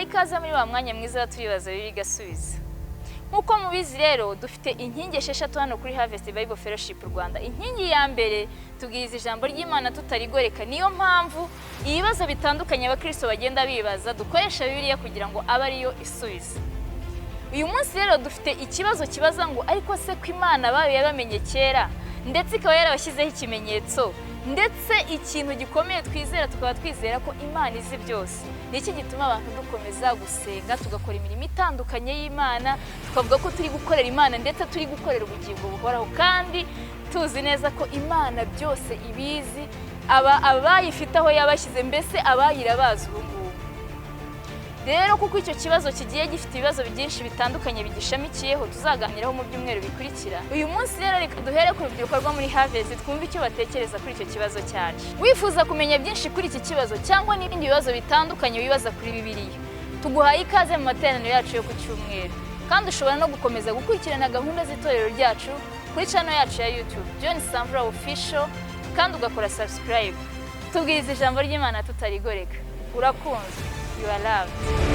tubahaye ikaze muri wa mwanya mwiza turibaza bigasubiza. Nkuko mubizi rero dufite inkingi esheshatu hano kuri Harvest Bible Fellowship Rwanda. Inkingi ya mbere tubwiriza ijambo ry'Imana tutarigoreka, niyo mpamvu ibibazo bitandukanye abakristo bagenda bibaza dukoresha Bibiliya kugira ngo abe ariyo isubiza. Uyu munsi rero dufite ikibazo kibaza ngo ariko se ko Imana bayo yabamenye kera ndetse ikaba yarabashyizeho ikimenyetso, ndetse ikintu gikomeye twizera tukaba twizera ko Imana izi byose. Niki gituma abantu dukomeza gusenga tugakora imirimo itandukanye y'Imana, tukavuga ko turi gukorera Imana ndetse turi gukorera ubugingo buhoraho, kandi tuzi neza ko Imana byose ibizi, abayifite aho yabashyize, mbese abayirabazi ubu ngubu. Rero kuko icyo kibazo kigiye gifite ibibazo byinshi bitandukanye bigishamikiyeho, tuzaganiraho mu byumweru bikurikira. Uyu munsi rero reka duhere ku rubyiruko rwo muri Harvest twumve icyo batekereza kuri icyo kibazo cyacu. Wifuza kumenya byinshi kuri iki kibazo cyangwa n'ibindi bibazo bitandukanye wibaza kuri Bibiliya, tuguhaye ikaze mu materaniro yacu yo ku cyumweru, kandi ushobora no gukomeza gukurikirana gahunda z'itorero ryacu kuri channel yacu ya YouTube John Samvura Official, kandi ugakora subscribe. Tubwiriza ijambo ry'Imana tutarigoreka. Urakunzwe, you are loved.